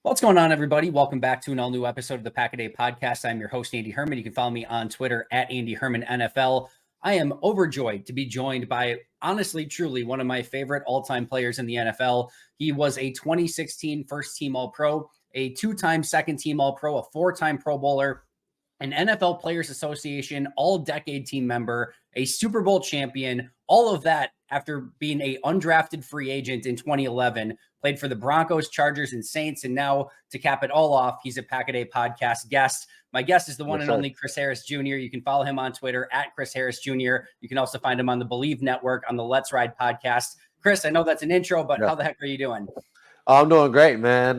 What's going on, everybody? Welcome back to an all-new episode of the Pack-A-Day Podcast. I'm your host, Andy Herman. You can follow me on Twitter at Andy Herman NFL. I am overjoyed to be joined by, honestly, truly, one of my favorite all-time players in the NFL. He was a 2016 first-team All-Pro, a two-time second-team All-Pro, a four-time Pro Bowler, an NFL Players Association all-decade team member, a Super Bowl champion, all of that after being an undrafted free agent in 2011, played for the Broncos, Chargers, and Saints, and now to cap it all off, he's a Pack-A-Day Podcast guest. My guest is the one and only Chris Harris Jr. You can follow him on Twitter at Chris Harris Jr. You can also find him on the Believe Network on the Let's Ride podcast. Chris, I know that's an intro, but how the heck are you doing? I'm doing great, man.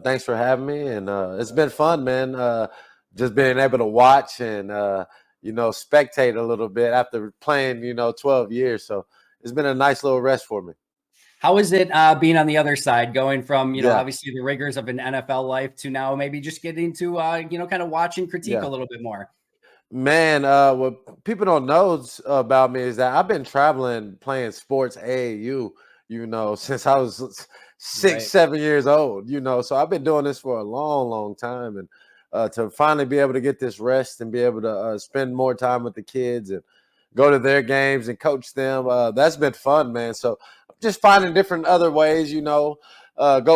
Thanks for having me, and it's been fun, man. Just being able to watch and spectate a little bit after playing 12 years. So it's been a nice little rest for me. How is it being on the other side, going from, obviously the rigors of an NFL life to now maybe just getting to, kind of watch and critique a little bit more? Man, what people don't know about me is that I've been traveling playing sports AAU, since I was 7 years old, so I've been doing this for a long, long time. And to finally be able to get this rest and be able to spend more time with the kids and go to their games and coach them, that's been fun, man. So just finding different other ways, go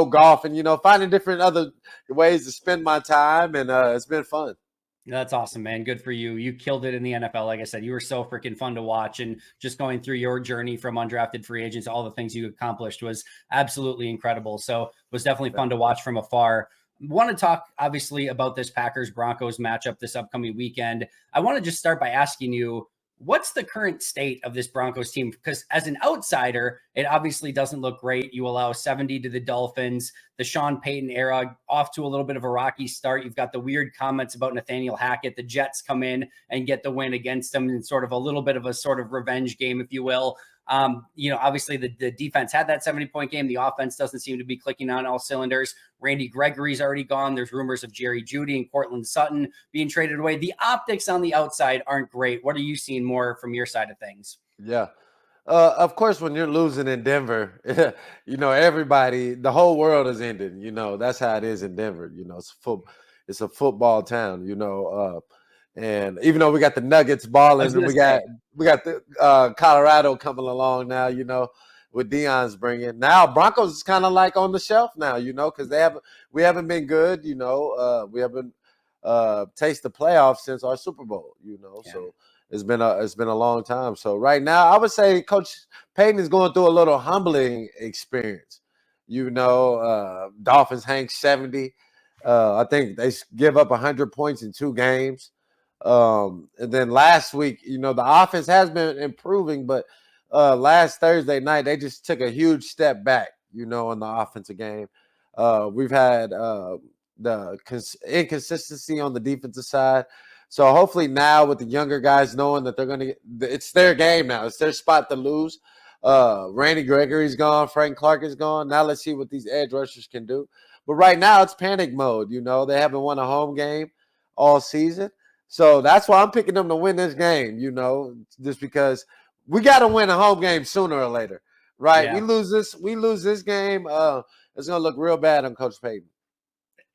golf and, finding different other ways to spend my time. And it's been fun. That's awesome, man. Good for you. You killed it in the NFL. Like I said, you were so freaking fun to watch, and just going through your journey from undrafted free agents, all the things you accomplished was absolutely incredible. So it was definitely fun to watch from afar. Want to talk obviously about this Packers Broncos matchup this upcoming weekend. I want to just start by asking you, what's the current state of this Broncos team? Because as an outsider, it obviously doesn't look great. You allow 70 to the Dolphins, the Sean Payton era off to a little bit of a rocky start. You've got the weird comments about Nathaniel Hackett. The Jets come in and get the win against them in sort of a little bit of a sort of revenge game, if you will. Obviously the defense had that 70-point game. The offense doesn't seem to be clicking on all cylinders. Randy Gregory's already gone. There's rumors of Jerry Jeudy and Cortland Sutton being traded away. The optics on the outside aren't great. What are you seeing more from your side of things? Yeah. Of course, when you're losing in Denver, everybody, the whole world is ending. That's how it is in Denver. It's a football town, and even though we got the Nuggets balling, and we got the Colorado coming along now, with Deion's bringing. Now Broncos is kind of like on the shelf now, because we haven't been good, we haven't tasted the playoffs since our Super Bowl, so it's been a long time. So right now, I would say Coach Payton is going through a little humbling experience. Dolphins hang 70. I think they give up 100 points in 2 games. And then last week, the offense has been improving, but last Thursday night, they just took a huge step back, in the offensive game. We've had the inconsistency on the defensive side. So hopefully now with the younger guys knowing that it's their game now. It's their spot to lose. Randy Gregory's gone. Frank Clark is gone. Now let's see what these edge rushers can do. But right now it's panic mode. They haven't won a home game all season. So that's why I'm picking them to win this game, just because we got to win a home game sooner or later, right? Yeah. We lose this game, it's going to look real bad on Coach Payton.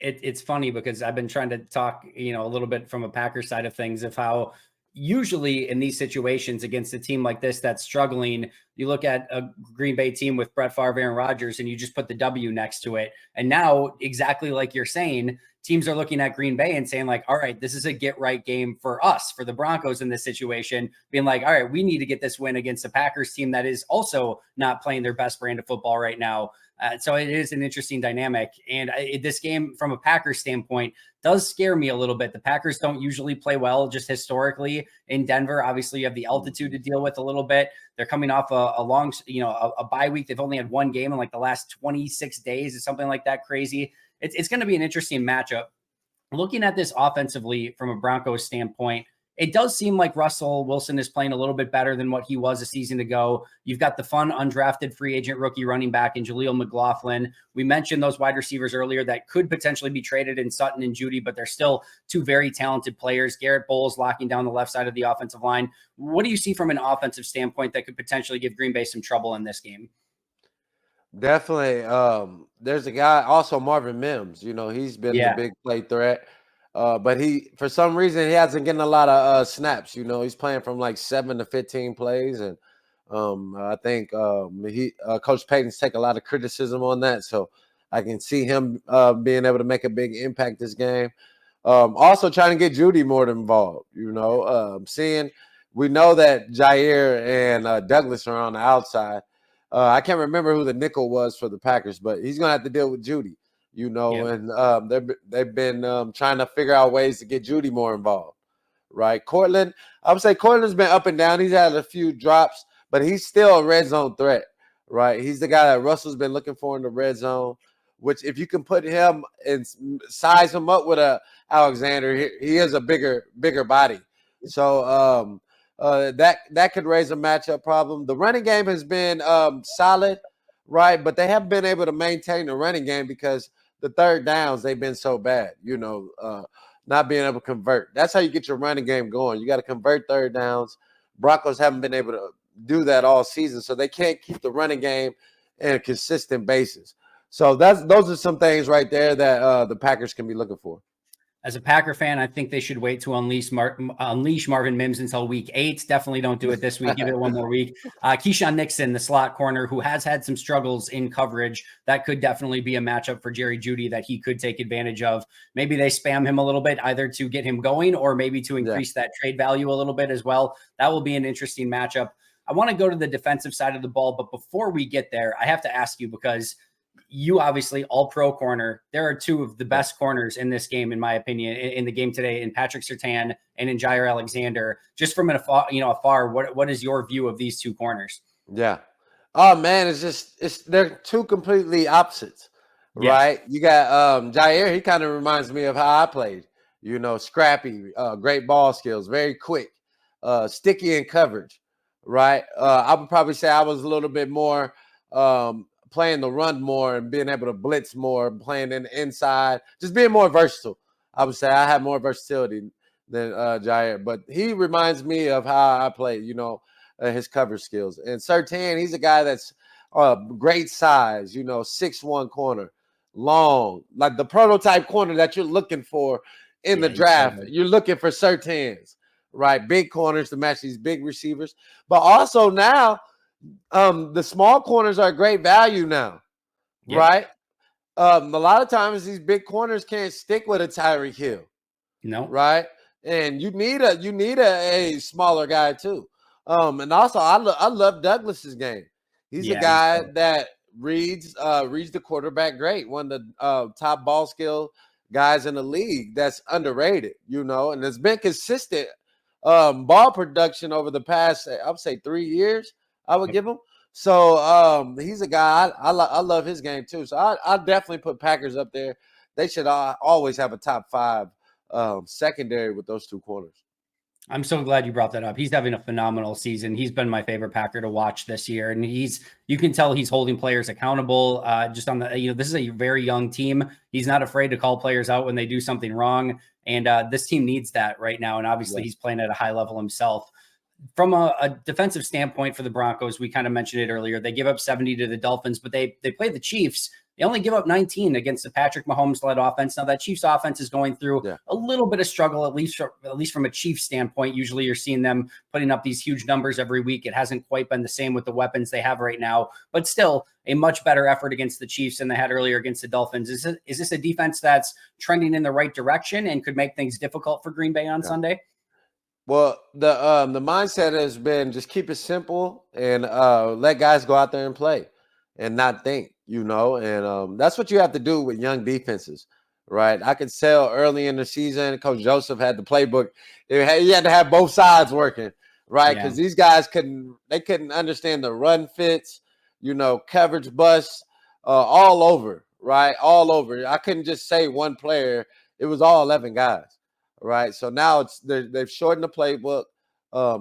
It's funny because I've been trying to talk, a little bit from a Packers side of things of how usually in these situations against a team like this that's struggling, you look at a Green Bay team with Brett Favre, Aaron Rodgers, and you just put the W next to it. And now, exactly like you're saying, teams are looking at Green Bay and saying like, all right, this is a get right game for us, for the Broncos in this situation, being like, all right, we need to get this win against the Packers team that is also not playing their best brand of football right now. So it is an interesting dynamic. And this game, from a Packers standpoint, does scare me a little bit. The Packers don't usually play well just historically in Denver. Obviously, you have the altitude to deal with a little bit. They're coming off a long, a bye week. They've only had one game in like the last 26 days or something like that crazy. It's going to be an interesting matchup. Looking at this offensively from a Broncos standpoint, it does seem like Russell Wilson is playing a little bit better than what he was a season ago. You've got the fun undrafted free agent rookie running back in Jaleel McLaughlin. We mentioned those wide receivers earlier that could potentially be traded in Sutton and Jeudy, but they're still two very talented players. Garrett Bowles locking down the left side of the offensive line. What do you see from an offensive standpoint that could potentially give Green Bay some trouble in this game? Definitely. There's a guy also, Marvin Mims. He's been the Yeah. big play threat. But he, for some reason, he hasn't getting a lot of snaps. He's playing from like 7 to 15 plays, and I think he Coach Payton's take a lot of criticism on that. So I can see him being able to make a big impact this game. Also trying to get Judy more involved. Seeing we know that Jair and Douglas are on the outside. I can't remember who the nickel was for the Packers, but he's going to have to deal with Judy, Yep. and they've been trying to figure out ways to get Judy more involved, right? Cortland, I would say Cortland's been up and down. He's had a few drops, but he's still a red zone threat, right? He's the guy that Russell's been looking for in the red zone, which if you can put him and size him up with a Alexander, he is a bigger body. So that could raise a matchup problem. The running game has been solid, right? But they haven't been able to maintain the running game because the third downs, they've been so bad, not being able to convert. That's how you get your running game going. You got to convert third downs. Broncos haven't been able to do that all season, so they can't keep the running game in a consistent basis. So those are some things right there that the Packers can be looking for. As a Packer fan, I think they should wait to unleash Marvin Mims until week 8. Definitely don't do it this week. Give it one more week. Keyshawn Nixon, the slot corner, who has had some struggles in coverage, that could definitely be a matchup for Jerry Jeudy that he could take advantage of. Maybe they spam him a little bit, either to get him going or maybe to increase that trade value a little bit as well. That will be an interesting matchup. I want to go to the defensive side of the ball, but before we get there, I have to ask you, because you obviously all pro corner. There are two of the best corners in this game, in my opinion, in the game today, in Patrick Surtain and in Jair Alexander. Just from afar, what is your view of these two corners? Yeah. Oh man, they're two completely opposites, Yeah. right? You got Jair, he kind of reminds me of how I played, scrappy, great ball skills, very quick, sticky in coverage, right? I would probably say I was a little bit more playing the run more and being able to blitz more, playing in the inside, just being more versatile. I would say I have more versatility than Jair, but he reminds me of how I played, his cover skills. And Surtain, he's a guy that's great size, 6'1" corner, long, like the prototype corner that you're looking for in the draft. You're looking for Surtains, right? Big corners to match these big receivers. But also now, the small corners are great value now, right? A lot of times these big corners can't stick with a Tyreek Hill. No. Right. And you need a smaller guy too. And also I love Douglas's game. He's a guy that reads the quarterback great. One of the top ball skill guys in the league that's underrated, and it's been consistent ball production over the past, I would say 3 years, I would give him. So he's a guy I love his game too. So I definitely put Packers up there. They should always have a top 5 secondary with those two corners. I'm so glad you brought that up. He's having a phenomenal season. He's been my favorite Packer to watch this year. And you can tell he's holding players accountable just on the, this is a very young team. He's not afraid to call players out when they do something wrong. And this team needs that right now. And obviously he's playing at a high level himself. From a defensive standpoint for the Broncos, we kind of mentioned it earlier. They give up 70 to the Dolphins, but they play the Chiefs. They only give up 19 against the Patrick Mahomes-led offense. Now, that Chiefs offense is going through a little bit of struggle, at least from a Chiefs standpoint. Usually you're seeing them putting up these huge numbers every week. It hasn't quite been the same with the weapons they have right now, but still a much better effort against the Chiefs than they had earlier against the Dolphins. Is this a defense that's trending in the right direction and could make things difficult for Green Bay on Sunday? Well, the mindset has been just keep it simple and let guys go out there and play and not think, and that's what you have to do with young defenses, right? I could tell early in the season, Coach Joseph had the playbook. He had to have both sides working, right? Because these guys couldn't understand the run fits, coverage busts, all over, right? All over. I couldn't just say one player. It was all 11 guys. Right. So now they've shortened the playbook,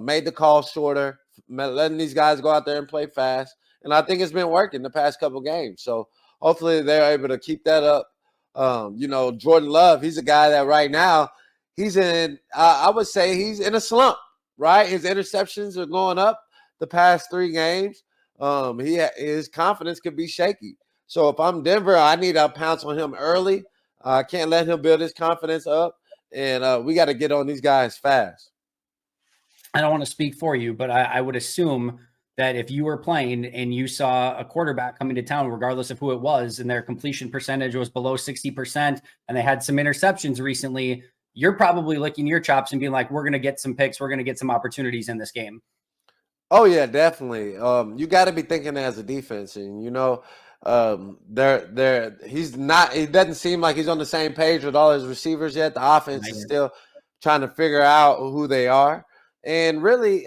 made the call shorter, letting these guys go out there and play fast. And I think it's been working the past couple of games. So hopefully they're able to keep that up. Jordan Love, he's a guy that right now he's in, I would say he's in a slump, right? His interceptions are going up the past 3 games. His confidence could be shaky. So if I'm Denver, I need to pounce on him early. I can't let him build his confidence up, and we got to get on these guys fast. I don't want to speak for you, but I would assume that if you were playing and you saw a quarterback coming to town, regardless of who it was, and their completion percentage was below 60%, and they had some interceptions recently, you're probably licking your chops and being like, we're going to get some picks. We're going to get some opportunities in this game. Oh yeah, definitely. You got to be thinking as a defense, and he's not. It doesn't seem like he's on the same page with all his receivers yet. The offense is still trying to figure out who they are, and really,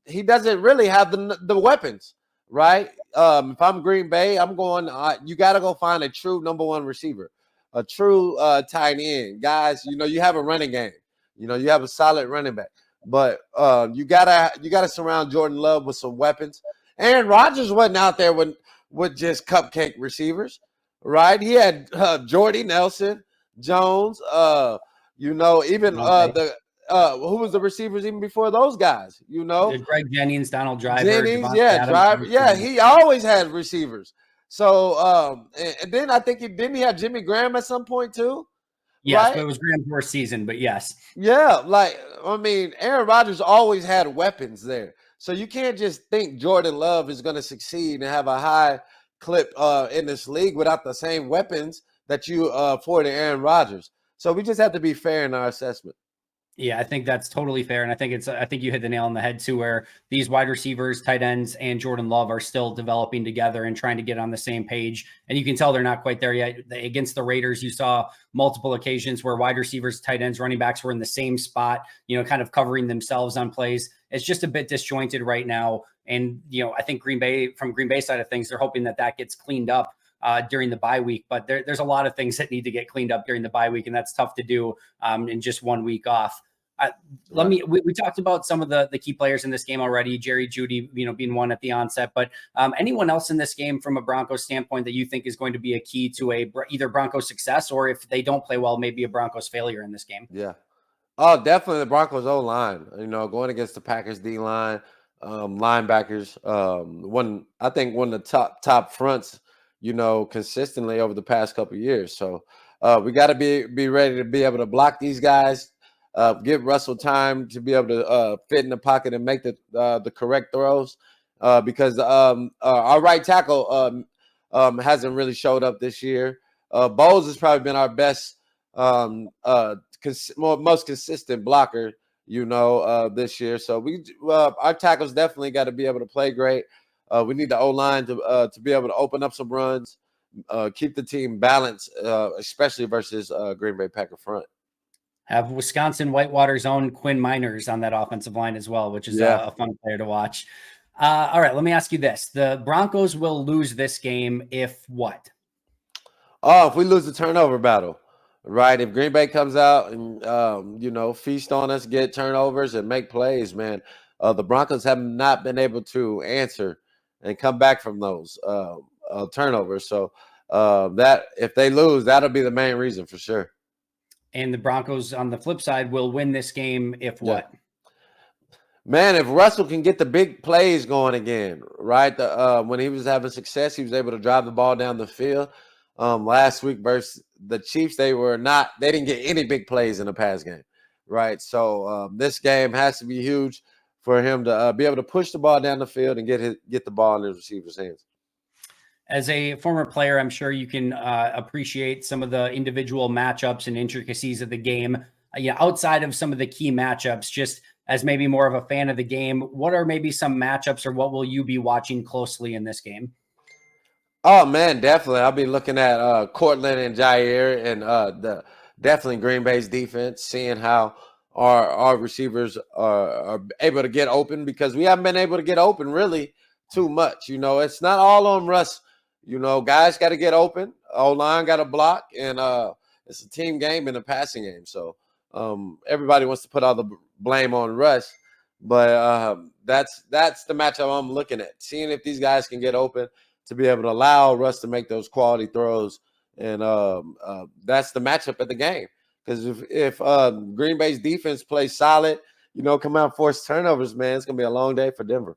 he doesn't really have the weapons, right? If I'm Green Bay, I'm going. You got to go find a true number one receiver, a true tight end, guys. You have a running game. You have a solid running back. But you gotta surround Jordan Love with some weapons. Aaron Rodgers wasn't out there with just cupcake receivers, right? He had Jordy Nelson, Jones, even who was the receivers even before those guys? Greg Jennings, Donald Driver, Jennings, Adams, Driver, he always had receivers. So and then I think he had Jimmy Graham at some point too. Yes, right? But it was Graham's worst season, but yes. Yeah, Aaron Rodgers always had weapons there. So you can't just think Jordan Love is going to succeed and have a high clip in this league without the same weapons that you afforded Aaron Rodgers. So we just have to be fair in our assessment. Yeah, I think that's totally fair. And I think you hit the nail on the head too, where these wide receivers, tight ends, and Jordan Love are still developing together and trying to get on the same page. And you can tell they're not quite there yet. Against the Raiders, you saw multiple occasions where wide receivers, tight ends, running backs were in the same spot, kind of covering themselves on plays. It's just a bit disjointed right now. And, I think from Green Bay side of things, they're hoping that gets cleaned up during the bye week, but there's a lot of things that need to get cleaned up during the bye week, and that's tough to do in just 1 week off. We talked about some of the key players in this game already, Jerry Jeudy, being one at the onset, but anyone else in this game from a Broncos standpoint that you think is going to be a key to either Broncos success, or if they don't play well, maybe a Broncos failure in this game? Yeah. Oh, definitely the Broncos O-line, going against the Packers D-line, linebackers, one of the top fronts, consistently over the past couple of years. So we got to be ready to be able to block these guys, give Russell time to be able to fit in the pocket and make the correct throws, because our right tackle hasn't really showed up this year. Bowles has probably been our best, most consistent blocker, this year. So our tackles definitely got to be able to play great. We need the O-line to be able to open up some runs, keep the team balanced, especially versus Green Bay Packer front. Have Wisconsin Whitewater's own Quinn Miners on that offensive line as well, which is a fun player to watch. All right, let me ask you this. The Broncos will lose this game if what? Oh, if we lose the turnover battle, right? If Green Bay comes out and, feast on us, get turnovers and make plays, man, the Broncos have not been able to answer and come back from those turnovers. So that if they lose, that'll be the main reason for sure. And the Broncos on the flip side will win this game if what? Man, if Russell can get the big plays going again, right? When he was having success, he was able to drive the ball down the field. Last week versus the Chiefs, they didn't get any big plays in the pass game, right? So this game has to be huge for him to be able to push the ball down the field and get the ball in his receiver's hands. As a former player, I'm sure you can appreciate some of the individual matchups and intricacies of the game. Outside of some of the key matchups, just as maybe more of a fan of the game, what are maybe some matchups, or what will you be watching closely in this game? Oh man, definitely. I'll be looking at Cortland and Jair and definitely Green Bay's defense, seeing how our receivers are able to get open, because we haven't been able to get open really too much. It's not all on Russ. Guys got to get open. O-line got to block, and it's a team game and a passing game. So everybody wants to put all the blame on Russ, but that's the matchup I'm looking at, seeing if these guys can get open to be able to allow Russ to make those quality throws, and that's the matchup of the game. Because if Green Bay's defense plays solid, come out and force turnovers, man, it's gonna be a long day for Denver.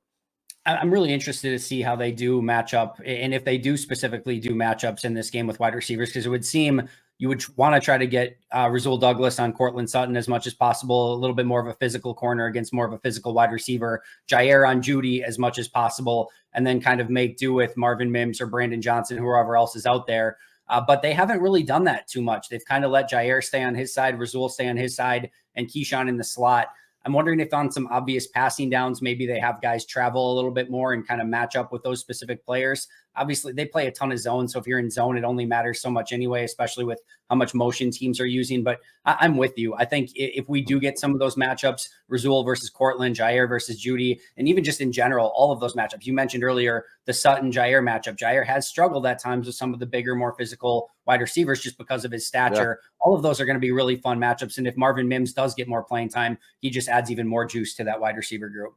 I'm really interested to see how they do match up, and if they do specifically do matchups in this game with wide receivers, because it would seem you would want to try to get Rasul Douglas on Cortland Sutton as much as possible, a little bit more of a physical corner against more of a physical wide receiver, Jair on Judy as much as possible, and then kind of make do with Marvin Mims or Brandon Johnson, whoever else is out there. But they haven't really done that too much. They've kind of let Jair stay on his side, Rasul stay on his side, and Keyshawn in the slot. I'm wondering if on some obvious passing downs, maybe they have guys travel a little bit more and kind of match up with those specific players. Obviously, they play a ton of zone. So if you're in zone, it only matters so much anyway, especially with how much motion teams are using. But I'm with you. I think if we do get some of those matchups, Rasul versus Cortland, Jair versus Judy, and even just in general, all of those matchups. You mentioned earlier the Sutton Jair matchup. Jair has struggled at times with some of the bigger, more physical wide receivers just because of his stature. Yeah. All of those are going to be really fun matchups. And if Marvin Mims does get more playing time, he just adds even more juice to that wide receiver group.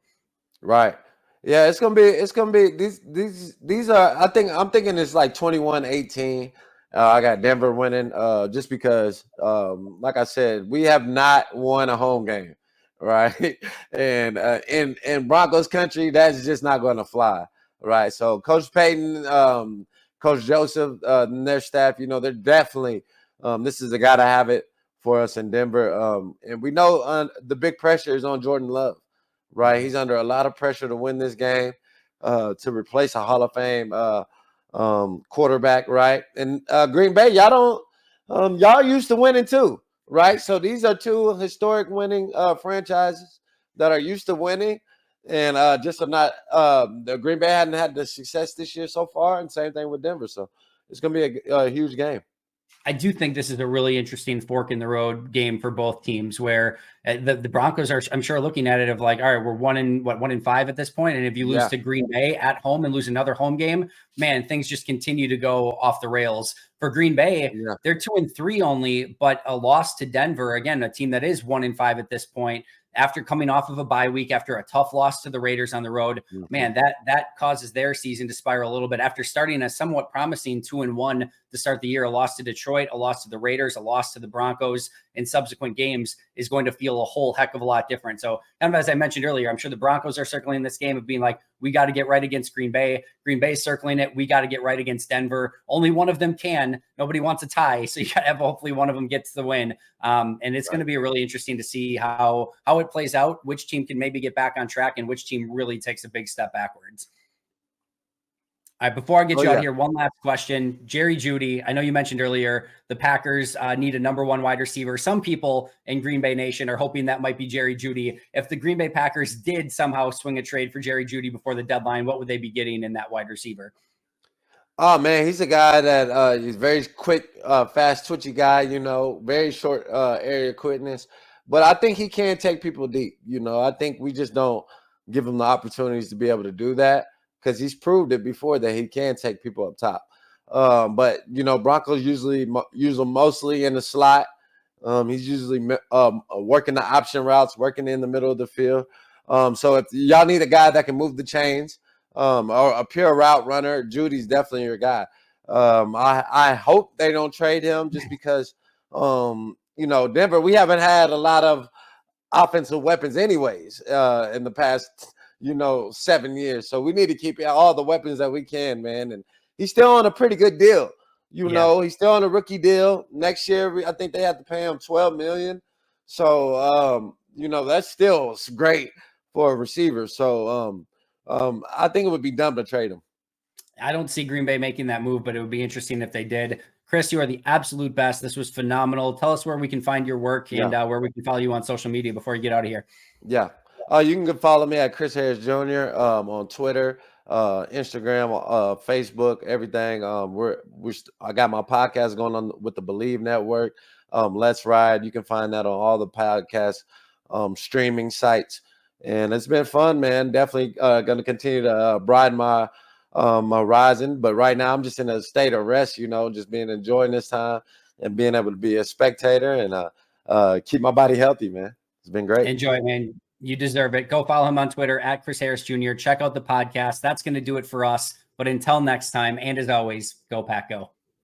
Right. Yeah, it's gonna be these are I'm thinking it's like 21-18. I got Denver winning just because like I said, we have not won a home game, right? And in Broncos country, that's just not gonna fly, right? So Coach Payton, Coach Joseph, and their staff, they're definitely this is the guy to have it for us in Denver. And we know the big pressure is on Jordan Love. Right, he's under a lot of pressure to win this game, to replace a Hall of Fame quarterback, right? And Green Bay, y'all used to winning too, right? So these are two historic winning franchises that are used to winning, and just are not. The Green Bay hadn't had the success this year so far, and same thing with Denver. So it's going to be a huge game. I do think this is a really interesting fork in the road game for both teams where the Broncos are, I'm sure, looking at it of like, all right, we're 1-5 at this point. And if you lose to Green Bay at home and lose another home game, man, things just continue to go off the rails. For Green Bay, they're 2-3 only, but a loss to Denver, again, a team that is 1-5 at this point, after coming off of a bye week, after a tough loss to the Raiders on the road, man, that causes their season to spiral a little bit. After starting a somewhat promising 2-1 to start the year, a loss to Detroit, a loss to the Raiders, a loss to the Broncos in subsequent games is going to feel a whole heck of a lot different. So, kind of as I mentioned earlier, I'm sure the Broncos are circling this game of being like, we got to get right against Green Bay. Green Bay's circling it. We got to get right against Denver. Only one of them can. Nobody wants a tie. So you got to have hopefully one of them gets the win. And it's going to be really interesting to see how it plays out, which team can maybe get back on track and which team really takes a big step backwards. All right, before I get you out here, one last question. Jerry Jeudy, I know you mentioned earlier the Packers need a number one wide receiver. Some people in Green Bay Nation are hoping that might be Jerry Jeudy. If the Green Bay Packers did somehow swing a trade for Jerry Jeudy before the deadline, what would they be getting in that wide receiver? Oh, man, he's a guy that he's very quick, fast, twitchy guy, very short area quickness. But I think he can take people deep. I think we just don't give him the opportunities to be able to do that, because he's proved it before that he can take people up top. But, Broncos usually use him mostly in the slot. He's usually working the option routes, working in the middle of the field. So if y'all need a guy that can move the chains, or a pure route runner, Judy's definitely your guy. I hope they don't trade him just because, Denver, we haven't had a lot of offensive weapons anyways in the past 7 years. So we need to keep all the weapons that we can, man. And he's still on a pretty good deal. He's still on a rookie deal. Next year, I think they have to pay him $12 million. So, that's still great for a receiver. So I think it would be dumb to trade him. I don't see Green Bay making that move, but it would be interesting if they did. Chris, you are the absolute best. This was phenomenal. Tell us where we can find your work and where we can follow you on social media before you get out of here. Yeah. You can follow me at Chris Harris Jr. On Twitter, Instagram, Facebook, everything. I got my podcast going on with the Believe Network. Let's Ride. You can find that on all the podcast streaming sites. And it's been fun, man. Definitely going to continue to broaden my horizon. But right now I'm just in a state of rest, just enjoying this time and being able to be a spectator and keep my body healthy, man. It's been great. Enjoy it, man. You deserve it. Go follow him on Twitter at Chris Harris Jr. Check out the podcast. That's going to do it for us. But until next time, and as always, go Pack Go.